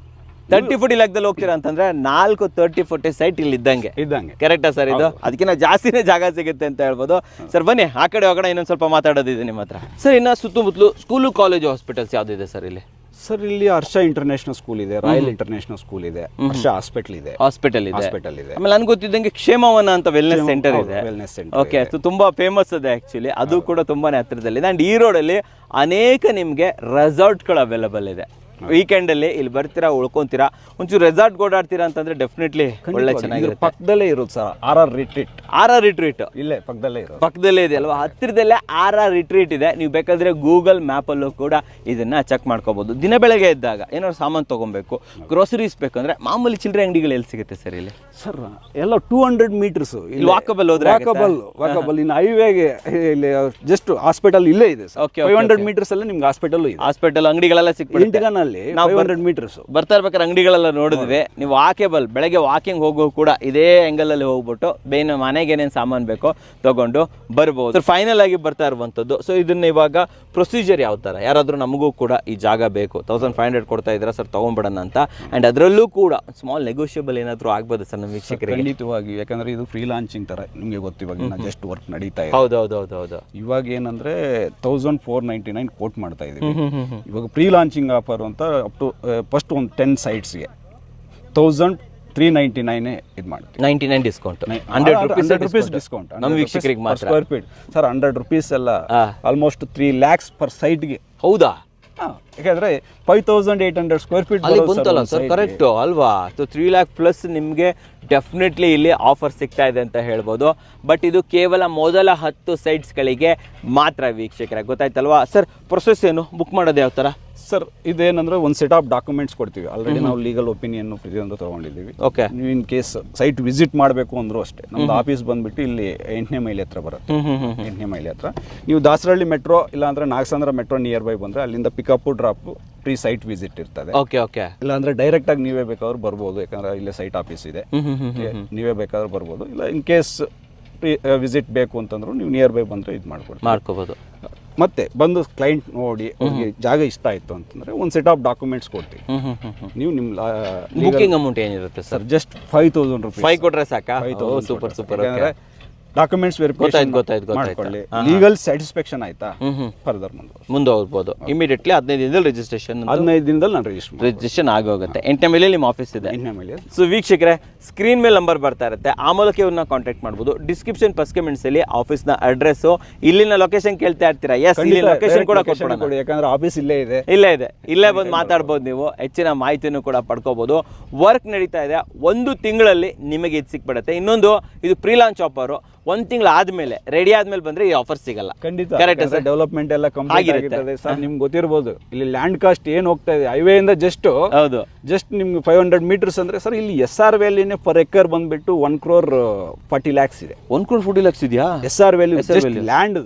30-40 ಲೆಕ್ಕದಲ್ಲಿ ಹೋಗ್ತೀರಾ ಅಂತಂದ್ರೆ 4 30-40 ಸೈಟ್ ಇಲ್ಲಿ ಇದ್ದಂಗೆ. ಕರೆಕ್ಟಾ ಸರ್? ಇದು ಅದಕ್ಕಿಂತ ಜಾಸ್ತಿನೇ ಜಾಗ ಸಿಗುತ್ತೆ ಅಂತ ಹೇಳ್ಬೋದು. ಸರ್ ಬನ್ನಿ ಆ ಕಡೆ ಹೋಗೋಣ, ಇನ್ನೊಂದು ಸ್ವಲ್ಪ ಮಾತಾಡೋದಿದೆ ನಿಮ್ಮ ಹತ್ರ. ಸರ್ ಇನ್ನು ಸುತ್ತಮುತ್ತಲು ಸ್ಕೂಲು, ಕಾಲೇಜು, ಹಾಸ್ಪಿಟಲ್ಸ್ ಯಾವ್ದಿದೆ ಸರ್ ಇಲ್ಲಿ? ಸರ್ ಇಲ್ಲಿ ಹರ್ಷ ಇಂಟರ್ನ್ಯಾಷನಲ್ ಸ್ಕೂಲ್ ಇದೆ, ರಾಯಲ್ ಇಂಟರ್ನ್ಯಾಷನಲ್ ಸ್ಕೂಲ್ ಇದೆ, ಹರ್ಷ ಹಾಸ್ಪಿಟಲ್ ಇದೆ. ಆಮೇಲೆ ನನ್ಗೆ ಗೊತ್ತಿದ್ದಂಗೆ ಕ್ಷೇಮವನ ಅಂತ ವೆಲ್ನೆಸ್ ಸೆಂಟರ್ ಇದೆ. ಓಕೆ. ತುಂಬಾ ಫೇಮಸ್ ಇದೆ ಆಕ್ಚುಲಿ. ಅದು ಕೂಡ ತುಂಬಾನೇ ಹತ್ತಿರದಲ್ಲಿದೆ. ಅಂಡ್ ಈ ರೋಡಲ್ಲಿ ಅನೇಕ ನಿಮ್ಗೆ ರೆಸಾರ್ಟ್ಗಳು ಅವೈಲಬಲ್ ಇದೆ. ವೀಕೆಂಡ್ ಅಲ್ಲಿ ಇಲ್ಲಿ ಬರ್ತೀರಾ, ಉಳ್ಕೊಂತೀರಾ, ಒಂಚೂರು ರೆಸಾರ್ಟ್ ಓಡಾಡ್ತೀರಾ ಅಂತಂದ್ರೆ ಡೆಫಿನೆಟ್ಲಿ ಒಳ್ಳೆ ಚೆನ್ನಾಗಿರುತ್ತೆ. ಪಕ್ಕದಲ್ಲೇ ಇರೋದು ಸರ್ RR ರಿಟ್ರೀಟ್. ಇಲ್ಲೇ ಪಕ್ಕದಲ್ಲೇ ಇದೆ ಅಲ್ವಾ? ಹತ್ತಿರದಲ್ಲೇ RR ರಿಟ್ರೀಟ್ ಇದೆ. ನೀವು ಬೇಕಾದ್ರೆ ಗೂಗಲ್ ಮ್ಯಾಪ್ ಅಲ್ಲೂ ಕೂಡ ಇದನ್ನ ಚೆಕ್ ಮಾಡ್ಕೋಬಹುದು. ದಿನ ಬೆಳಗ್ಗೆ ಇದ್ದಾಗ ಏನಾದ್ರು ಸಾಮಾನು ತಗೊಬೇಕು, ಗ್ರೋಸರೀಸ್ ಬೇಕಂದ್ರೆ ಮಾಮೂಲಿ ಚಿಲ್ಲರೆ ಅಂಗಡಿಗಳು ಎಲ್ಲಿ ಸಿಗುತ್ತೆ ಸರ್ ಇಲ್ಲಿ? ಸರ್ ಎಲ್ಲ 200 ಮೀಟರ್ಸ್ ಇಲ್ಲಿ ವಾಕಬಲ್ ಹೋದ್ರೆ ವಾಕಬಲ್. ಇನ್ನು ಹೈವೇಗೆ ಇಲ್ಲಿ ಜಸ್ಟ್ ಹಾಸ್ಪಿಟಲ್ ಇಲ್ಲೇ ಇದೆ. 500 ಮೀಟರ್ಸ್ ಅಲ್ಲಿ ನಿಮ್ಗೆ ಹಾಸ್ಪಿಟಲ್ ಅಂಗಡಿಗಳೆಲ್ಲ ಸಿಕ್ಬಿಡುತ್ತೆ. 500 ಮೀಟರ್ಸ್ ಬರ್ತಾ ಇರ್ಬೇಕಾದ್ರೆ ಅಂಗಡಿಗಳೆಲ್ಲ ನೋಡಿದ್ವಿ. ನೀವು ವಾಕೇಬಲ್ ಬೆಳಗ್ಗೆ ವಾಕಿಂಗ್ ಹೋಗೋ ಕೂಡ ಇದೇ ಆಂಗಲ್ ಅಲ್ಲಿ ಹೋಗ್ಬಿಟ್ಟು ಮನೆಗೆ ಏನೇನು ಸಾಮಾನು ಬೇಕೋ ತಗೊಂಡು ಬರ್ಬೋದು. ಸರ್ ಫೈನಲ್ ಆಗಿ ಬರ್ತಾ ಇರುವಂತದ್ದು. ಸೊ ಇದನ್ನ ಇವಾಗ ಪ್ರೊಸೀಜರ್ ಯಾವ ತರ? ಯಾರಾದ್ರೂ ನಮಗೂ ಕೂಡ ಈ ಜಾಗ ಬೇಕು, 1,500 ಕೊಡ್ತಾ ಇದ್ದೀರಾ ಸರ್ ತಗೊಂಡ್ಬಿಡೋಣ ಅಂತ, ಅಂಡ್ ಅದರಲ್ಲೂ ಕೂಡ ಸ್ಮಾಲ್ ನೆಗೋಷಿಯಬಲ್ ಏನಾದ್ರು ಆಗ್ಬೋದು ಸರ್ ನಮ್ಮ ವೀಕ್ಷಕರಿಗೆ? ಖಂಡಿತವಾಗಿ. ಯಾಕಂದ್ರೆ ಇದು ಫ್ರೀ ಲಾಂಚಿಂಗ್ ತರ ನಿಮ್ಗೆ ಗೊತ್ತಿವಾಗ ಜಸ್ಟ್ ವರ್ಕ್ ನಡೀತಾ ಇದೆ. ಹೌದು. ಇವಾಗ ಏನಂದ್ರೆ 1,499 ಕೋಟ್ ಮಾಡ್ತಾ ಇದೀವಿ. ಇವಾಗ ಪ್ರೀ ಲಾಂಚಿಂಗ್ ಆಫರ್ ಅಂತ ಅಪ್ ಟು ಫಸ್ಟ್ ಒಂದು 10 ಸೈಟ್ಸ್ಗೆ 1,399 ಇದು ಮಾಡ್ತೀವಿ. 99 ಡಿಸ್ಕೌಂಟ್, 100 ರೂಪೀಸ್ ಡಿಸ್ಕೌಂಟ್ ನಮ್ಮ ವೀಕ್ಷಕರಿಗೆ ಮಾತ್ರ. ಸ್ಕ್ವೇರ್ ಫೀಟ್ ಸರ್ 100 ರೂಪೀಸ್ ಎಲ್ಲ ಆಲ್ಮೋಸ್ಟ್ 3 lakhs ಪರ್ ಸೈಟ್ಗೆ. ಹೌದಾ? ಯಾಕಂದ್ರೆ 5,800 ಸ್ಕ್ವೇರ್ ಫೀಟ್ ಬಂತಲ್ಲ ಸರ್? ಕರೆಕ್ಟ್ ಅಲ್ವಾ? 3 lakh ಪ್ಲಸ್ ನಿಮಗೆ ಡೆಫಿನೆಟ್ಲಿ ಇಲ್ಲಿ ಆಫರ್ ಸಿಗ್ತಾ ಇದೆ ಅಂತ ಹೇಳ್ಬೋದು. ಬಟ್ ಇದು ಕೇವಲ ಮೊದಲ 10 ಸೈಟ್ಸ್ಗಳಿಗೆ ಮಾತ್ರ ವೀಕ್ಷಕರೇ, ಗೊತ್ತಾಯ್ತಲ್ವಾ? ಸರ್ ಪ್ರೊಸೆಸ್ ಏನು? ಬುಕ್ ಮಾಡೋದು ಯಾವ ಥರ ಸರ್? ಇದೇನಂದ್ರೆ ಒಂದು ಸೆಟ್ ಆಫ್ ಡಾಕ್ಯುಮೆಂಟ್ಸ್ ಕೊಡ್ತೀವಿ. ಆಲ್ರೆಡಿ ನಾವು ಲೀಗಲ್ ಒಪಿನಿಯನ್ ಪ್ರತಿಯೊಂದು ತಗೊಂಡಿದ್ದೀವಿ. ಓಕೆ. ನೀವು ಇನ್ ಕೇಸ್ ಸೈಟ್ ವಿಸಿಟ್ ಮಾಡಬೇಕು ಅಂದ್ರೂ ಅಷ್ಟೇ, ನಮ್ದು ಆಫೀಸ್ ಬಂದ್ಬಿಟ್ಟು ಇಲ್ಲಿ 8ನೇ ಮೈಲಿ ಹತ್ರ ಬರುತ್ತೆ. 8ನೇ ಮೈಲಿ ಹತ್ರ ನೀವು ದಾಸರಹಳ್ಳಿ ಮೆಟ್ರೋ ಇಲ್ಲಾಂದ್ರೆ ನಾಗಸಂದ್ರ ಮೆಟ್ರೋ ನಿಯರ್ ಬೈ ಬಂದ್ರೆ ಅಲ್ಲಿಂದ pickup drop free site visit ಇರ್ತದೆ. ಓಕೆ. ಇಲ್ಲಾಂದ್ರೆ ಡೈರೆಕ್ಟ್ ಆಗಿ ನೀವೇ ಬೇಕಾದ್ರೂ ಬರ್ಬೋದು, ಯಾಕಂದ್ರೆ ಇಲ್ಲೇ ಸೈಟ್ ಆಫೀಸ್ ಇದೆ, ನೀವೇ ಬೇಕಾದ್ರೂ ಬರ್ಬೋದು. ಇಲ್ಲ ಇನ್ ಕೇಸ್ ವಿಸಿಟ್ ಬೇಕು ಅಂತಂದ್ರು ನೀವು ನಿಯರ್ ಬೈ ಬಂದ್ರೆ ಇದು ಮಾಡ್ಕೋಬಹುದು. ಮತ್ತೆ ಬಂದು ಕ್ಲೈಂಟ್ ನೋಡಿ ಅವ್ರಿಗೆ ಜಾಗ ಇಷ್ಟ ಆಯ್ತು ಅಂತಂದ್ರೆ ಒಂದು ಸೆಟ್ ಆಫ್ ಡಾಕ್ಯುಮೆಂಟ್ಸ್ ಕೊಡ್ತೀವಿ. ನೀವು ನಿಮ್ಮ ಬುಕಿಂಗ್ ಅಮೌಂಟ್ ಏನಿರುತ್ತೆ ಸರ್? Just 5,000 rupees. 5 ಕೊಟ್ರೆ ಸಾಕಾ? ಸೂಪರ್. ಡಾಕ್ಯುಮೆಂಟ್ಸ್ ವೆರಿಫಿಕೇಶನ್ ಮಾಡ್ಕೊಳ್ಳಿ. ಲೀಗಲ್ ಸ್ಯಾಟಿಸ್ಫ್ಯಾಕ್ಷನ್ ಆಯ್ತಾ ಫರ್ದರ್ ಮುಂದೆ ಹೋಗ್ಬೋದು. ಇಮಿಡಿಯೇಟ್ಲಿ 15 ದಿನದಲ್ಲಿ ರಿಜಿಸ್ಟ್ರೇಷನ್. 15 ದಿನದಲ್ಲಿ ನಾನು ರಿಜಿಸ್ಟ್ರೇಷನ್ ಆಗೋಗುತ್ತೆ. 8ನೇ ಮೇಲೆ ನಿಮ್ಮ ಆಫೀಸ್ ಇದೆ. ಸೊ ವೀಕ್ಷಕರೇ, ಸ್ಕ್ರೀನ್ ಮೇಲೆ ನಂಬರ್ ಬರ್ತಾ ಇರುತ್ತೆ, ಆ ಮೂಲಕ ಇವ್ರನ್ನ ಕಾಂಟ್ಯಾಕ್ಟ್ ಮಾಡ್ಬೋದು. ಡಿಸ್ಕ್ರಿಪ್ಷನ್ ಫಸ್ಟ್ ಕಮೆಂಟ್ಸ್ ಅಲ್ಲಿ ಆಫೀಸ್ನ ಅಡ್ರೆಸ್, ಇಲ್ಲಿನ ಲೊಕೇಶನ್ ಕೇಳ್ತಾ ಇರ್ತೀರಾ? ಎಸ್, ಇಲ್ಲಿ ಲೊಕೇಶನ್ ಕೂಡ ಕೊಡ್ಬೋದು, ಯಾಕಂದ್ರೆ ಆಫೀಸ್ ಇಲ್ಲೇ ಇದೆ. ಇಲ್ಲೇ ಬಂದು ಮಾತಾಡ್ಬೋದು. ನೀವು ಹೆಚ್ಚಿನ ಮಾಹಿತಿಯನ್ನು ಕೂಡ ಪಡ್ಕೋಬಹುದು. ವರ್ಕ್ ನಡೀತಾ ಇದೆ, 1 ತಿಂಗಳಲ್ಲಿ ನಿಮಗೆ ಇದು ಸಿಕ್ಬಿಡುತ್ತೆ. ಇನ್ನೊಂದು, ಇದು ಪ್ರೀ ಲಾಂಚ್ ಆಫರ್. 1 ತಿಂಗಳು ಆದ್ಮೇಲೆ ರೆಡಿ ಆದ್ಮೇಲೆ ಬಂದ್ರೆ ಈ ಆಫರ್ ಸಿಗಲ್ಲ. ಖಂಡಿತ ಕರೆಕ್ಟ್ ಸರ್. ಡೆವಲಪ್ಮೆಂಟ್ ಎಲ್ಲ ಕಂಪ್ಲೀಟ್ ಆಗಿರ್ತದೆ ಸರ್. ನಿಮ್ಗೆ ಗೊತ್ತಿರ್ಬೋದು ಇಲ್ಲಿ ಲ್ಯಾಂಡ್ ಕಾಸ್ಟ್ ಏನು ಹೋಗ್ತಾ ಇದೆ ಹೈವೇ ಇಂದ ಹೌದು ಜಸ್ಟ್ ನಿಮ್ಗೆ 500 ಮೀಟರ್ಸ್ ಅಂದ್ರೆ ಸರ್ ಇಲ್ಲಿ SR ವ್ಯಾಲಿನೇ ಪರ್ ಎಕರ್ ಬಂದ್ಬಿಟ್ಟು 1 crore 40 lakhs ಇದೆ. 1 crore 40 lakhs ಇದೆಯಾ SR ವ್ಯಾಲ್ಯೂ ಲ್ಯಾಂಡ್?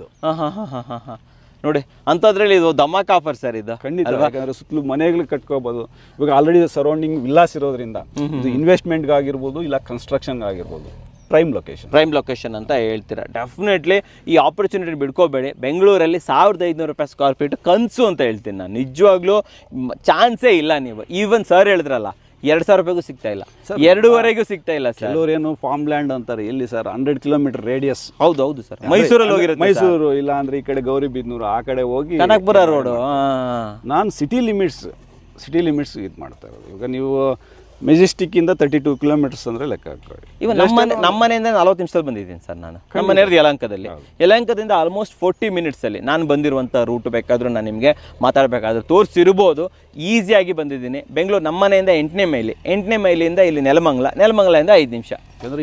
ನೋಡಿ ಅಂತದ್ರಲ್ಲಿ ಇದು ಧಮಾಕ್ ಆಫರ್ ಸರ್ ಇದು. ಖಂಡಿತ, ಯಾಕಂದ್ರೆ ಸುತ್ತಲೂ ಮನೆಗಳು ಕಟ್ಕೋಬಹುದು. ಇವಾಗ ಆಲ್ರೆಡಿ ಸರೌಂಡಿಂಗ್ ವಿಲ್ಲಾಸ್ ಇರೋದ್ರಿಂದ ಇದು ಇನ್ವೆಸ್ಟ್ಮೆಂಟ್ ಆಗಿರ್ಬೋದು ಇಲ್ಲ ಕನ್ಸ್ಟ್ರಕ್ಷನ್ ಆಗಿರ್ಬೋದು ಪ್ರೈಮ್ ಲೊಕೇಶನ್ ಅಂತ ಹೇಳ್ತೀರಾ. ಡೆಫಿನೆಟ್ಲಿ ಈ ಆಪರ್ಚುನಿಟಿ ಬಿಡ್ಕೋಬೇಡಿ. ಬೆಂಗಳೂರಲ್ಲಿ 1500 ರೂಪಾಯಿ ಸ್ಕ್ವೇರ್ ಫೀಟ್ ಕನಸು ಅಂತ ಹೇಳ್ತೀನಿ ನಾನು. ನಿಜವಾಗ್ಲೂ ಚಾನ್ಸೇ ಇಲ್ಲ. ನೀವು ಈವನ್ ಸರ್ ಹೇಳಿದ್ರಲ್ಲ 2000 ರೂಪಾಯಿಗೂ ಸಿಗ್ತಾ ಇಲ್ಲ, 2.5 ಸಿಗ್ತಾ ಇಲ್ಲ ಸರ್. ಕೆಲವರೇನು ಫಾರ್ಮ್ ಲ್ಯಾಂಡ್ ಅಂತಾರೆ. ಎಲ್ಲಿ ಸರ್ 100 ಕಿಲೋಮೀಟರ್ ರೇಡಿಯಸ್. ಹೌದು ಸರ್, ಮೈಸೂರಲ್ಲಿ ಹೋಗಿರುತ್ತೆ. ಮೈಸೂರು ಇಲ್ಲ ಅಂದ್ರೆ ಈ ಕಡೆ ಗೌರಿಬಿದನೂರು ಆ ಕಡೆ ಹೋಗಿ ಕನಕಪುರ ರೋಡು. ನಾನು ಸಿಟಿ ಲಿಮಿಟ್ಸ್ ಇದು ಮಾಡ್ತಾ ಇರೋದು. ಇವಾಗ ನೀವು ಮೆಜೆಸ್ಟಿಕ್ ಇಂದ 32 ಕಿಲೋಮೀಟರ್ಸ್ ಅಂದ್ರೆ ಲೆಕ್ಕ ಹಾಕೊಳ್ಳಿ. ಇವಾಗ ನಮ್ಮ ಮನೆಯಿಂದ 40 ನಿಮಿಷದಲ್ಲಿ ಬಂದಿದ್ದೀನಿ ಸರ್ ನಾನು. ನಮ್ಮ ಮನೆಯವ್ರದ್ದು ಯಲಹಂಕದಿಂದ ಆಲ್ಮೋಸ್ಟ್ 40 minutes ಅಲ್ಲಿ ನಾನು ಬಂದಿರುವಂಥ ರೂಟ್ ಬೇಕಾದರೂ ನಾನು ನಿಮಗೆ ಮಾತಾಡಬೇಕಾದ್ರೆ ತೋರಿಸಿರ್ಬೋದು. ಈಸಿಯಾಗಿ ಬಂದಿದ್ದೀನಿ. ಬೆಂಗಳೂರು ನಮ್ಮ ಮನೆಯಿಂದ 8ನೇ ಮೈಲಿಂದ ಇಲ್ಲಿ ನೆಲಮಂಗಲದಿಂದ 5 ನಿಮಿಷ.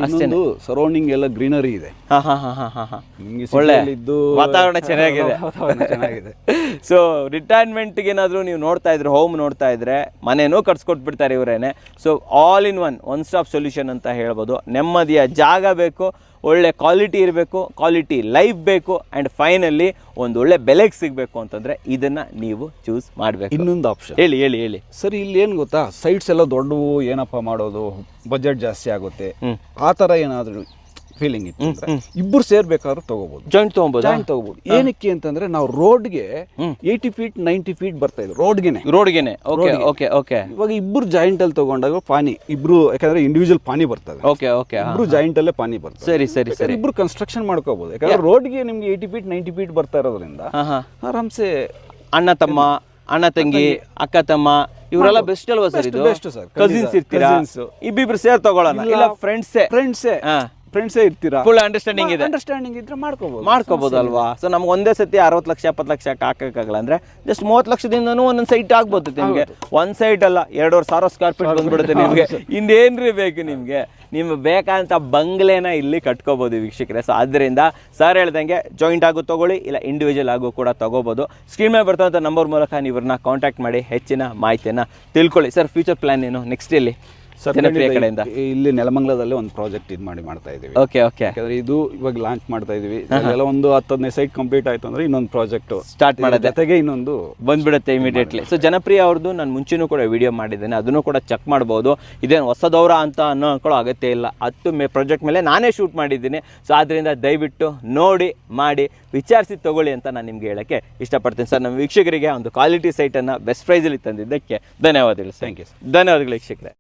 ಇನ್ನೊಂದು ಸರೌಂಡಿಂಗ್ ಎಲ್ಲ ಗ್ರೀನರಿ ಇದೆ. ಒಳ್ಳೆ ವಾತಾವರಣ ಚೆನ್ನಾಗಿದೆ. ಸೊ ರಿಟೈರ್ಮೆಂಟ್ಗೆ ಏನಾದರೂ ನೀವು ನೋಡ್ತಾ ಇದ್ರೆ, ಹೋಮ್ ನೋಡ್ತಾ ಇದ್ರೆ ಮನೇನೂ ಕಟ್ಸ್ಕೊಟ್ಬಿಡ್ತಾರೆ ಇವರೇನೆ. So all in one stop solution ಅಂತ ಹೇಳ್ಬೋದು. ನೆಮ್ಮದಿಯ ಜಾಗ ಬೇಕು, ಒಳ್ಳೆ ಕ್ವಾಲಿಟಿ ಇರಬೇಕು, ಕ್ವಾಲಿಟಿ ಲೈಫ್ ಬೇಕು, ಆ್ಯಂಡ್ ಫೈನಲಿ ಒಂದು ಒಳ್ಳೆ ಬೆಲೆಗೆ ಸಿಗಬೇಕು ಅಂತಂದರೆ ಇದನ್ನು ನೀವು ಚೂಸ್ ಮಾಡಬೇಕು. ಇನ್ನೊಂದು ಆಪ್ಷನ್ ಹೇಳಿ ಸರ್. ಇಲ್ಲಿ ಏನು ಗೊತ್ತಾ, ಸೈಟ್ಸ್ ಎಲ್ಲ ದೊಡ್ಡವು, ಏನಪ್ಪ ಮಾಡೋದು, ಬಜೆಟ್ ಜಾಸ್ತಿ ಆಗುತ್ತೆ, ಆ ಥರ ಏನಾದರೂ ಫೀಲಿಂಗ್ ಇತ್ತು ಅಂದ್ರೆ ಇಬ್ಬರು ಸೇರ್ಬೇಕಾದ್ರೂ ತಗೋಬಹುದು, ಜಾಯಿಂಟ್ ತಗೋಬಹುದು. ಏನಕ್ಕೆ ಅಂತಂದ್ರೆ ನಾವು ರೋಡ್ಗೆ 80 feet 90 feet ಬರ್ತಾ ಇದ್ರು ರೋಡ್ಗೆನೆ. ಇವಾಗ ಇಬ್ಬರು ಜಾಯಿಂಟ್ ಅಲ್ಲಿ ತಗೊಂಡಾಗ ಪಾನಿ ಇಬ್ರು, ಯಾಕಂದ್ರೆ ಇಂಡಿವಿಜುವಲ್ ಪಾನಿ ಬರ್ತದೆ. ಇಬ್ರು ಜಾಯಿಂಟ್ ಅಲ್ಲೇ ಪಾನಿ ಬರ್ತದೆ. ಸರಿ ಇಬ್ರು ಕನ್ಸ್ಟ್ರಕ್ಷನ್ ಮಾಡ್ಕೋಬಹುದು. ಯಾಕಂದ್ರೆ ರೋಡ್ಗೆ ನಿಮ್ಗೆ 80 feet 90 feet ಬರ್ತಾ ಇರೋದ್ರಿಂದ ಆರಾಮ್ಸೆ ಅಣ್ಣ ತಂಗಿ, ಅಕ್ಕ ತಮ್ಮ ಇವರೆಲ್ಲ ಬೆಸ್ಟ್ ಅಲ್ವಾ ಸರ್? ಇದು ಕಸಿನ್ಸ್ ಇರ್ತೀರಾ, ಇಬ್ಬಿಬ್ರು ಸೇರ್ ತಗೊಳ್ಳೋಣ. ಇಲ್ಲ ಫ್ರೆಂಡ್ಸೇ ಇರ್ತೀರಾ, ಫುಲ್ ಅಂಡರ್ಸ್ಟ್ಯಾಂಡಿಂಗ್ ಇದ್ರೆ ಮಾಡ್ಕೋಬಹುದು ಅಲ್ವಾ? ಸೊ ನಮ್ಗೆ ಒಂದೇ ಸತಿ 60 ಲಕ್ಷ 70 ಲಕ್ಷ ಹಾಕಕ್ಕಾಗಲ್ಲ ಅಂದ್ರೆ ಜಸ್ಟ್ 30 ಲಕ್ಷದಿಂದನೂ ಒಂದೊಂದು ಸೈಟ್ ಆಗ್ಬೋದು ನಿಮ್ಗೆ. ಒಂದ್ ಸೈಟ್ ಅಲ್ಲ 2,500 ಸ್ಕ್ವೇರ್ ಫೀಟ್ ಬಂದ್ಬಿಡುತ್ತೆ ನಿಮ್ಗೆ. ಇನ್ನೇನ್ರಿ ಬೇಕು ನಿಮ್ಗೆ? ನಿಮ್ಗೆ ಬೇಕಾದಂತ ಬಂಗ್ಲೆನ ಇಲ್ಲಿ ಕಟ್ಕೋಬಹುದು ವೀಕ್ಷಕರೇ. ಸೊ ಆದ್ದರಿಂದ ಸರ್ ಹೇಳ್ದಂಗೆ ಜಾಯಿಂಟ್ ಆಗೋ ತಗೊಳ್ಳಿ, ಇಲ್ಲ ಇಂಡಿವಿಜುವಲ್ ಆಗೋ ಕೂಡ ತಗೋಬಹುದು. ಸ್ಕ್ರೀನ್ ಮೇಲೆ ಬರ್ತಂತ ನಂಬರ್ ಮೂಲಕ ನೀವ್ರನ್ನ ಕಾಂಟ್ಯಾಕ್ಟ್ ಮಾಡಿ ಹೆಚ್ಚಿನ ಮಾಹಿತಿಯನ್ನ ತಿಳ್ಕೊಳ್ಳಿ. ಸರ್ ಫ್ಯೂಚರ್ ಪ್ಲಾನ್ ಏನು ನೆಕ್ಸ್ಟ್ ಇಲ್ಲಿ? ಕಡೆಯಿಂದ ಇಲ್ಲಿ ನೆಲಮಂಗಲದಲ್ಲಿ ಒಂದು ಪ್ರಾಜೆಕ್ಟ್ ಮಾಡ್ತಾ ಇದೀವಿ. ಯಾಕಂದ್ರೆ ಇದು ಇವಾಗ ಲಾಂಚ್ ಮಾಡ್ತಾ ಇದೀವಿ. ಒಂದು 10-15 ಸೈಟ್ ಕಂಪ್ಲೀಟ್ ಆಯ್ತು ಅಂದ್ರೆ ಇನ್ನೊಂದು ಪ್ರಾಜೆಕ್ಟ್ ಸ್ಟಾರ್ಟ್ ಮಾಡೋದು, ಜೊತೆಗೆ ಇನ್ನೊಂದು ಬಂದ್ಬಿಡುತ್ತೆ ಇಮಿಡಿಯೇಟ್ಲಿ. ಸೊ ಜನಪ್ರಿಯ ಅವ್ರದ್ದು ನಾನು ಮುಂಚೆನೂ ಕೂಡ ವಿಡಿಯೋ ಮಾಡಿದ್ದೇನೆ, ಅದನ್ನು ಕೂಡ ಚೆಕ್ ಮಾಡ್ಬೋದು. ಇದೇನು ಹೊಸದವರ ಅಂತ ಅನ್ಕೊಳ್ಳೋ ಅಗತ್ಯ ಇಲ್ಲ. 10 ಪ್ರಾಜೆಕ್ಟ್ ಮೇಲೆ ನಾನೇ ಶೂಟ್ ಮಾಡಿದ್ದೀನಿ. ಸೊ ಆದ್ರಿಂದ ದಯವಿಟ್ಟು ನೋಡಿ ಮಾಡಿ ವಿಚಾರಿಸಿ ತಗೊಳ್ಳಿ ಅಂತ ನಾನು ನಿಮ್ಗೆ ಹೇಳಕ್ಕೆ ಇಷ್ಟಪಡ್ತೀನಿ. ಸರ್ ನಮ್ಮ ವೀಕ್ಷಕರಿಗೆ ಒಂದು ಕ್ವಾಲಿಟಿ ಸೈಟನ್ನು ಬೆಸ್ಟ್ ಪ್ರೈಸಲ್ಲಿ ತಂದಿದ್ದಕ್ಕೆ ಧನ್ಯವಾದಗಳು. Thank you. ಧನ್ಯವಾದಗಳು ವೀಕ್ಷಕರೇ.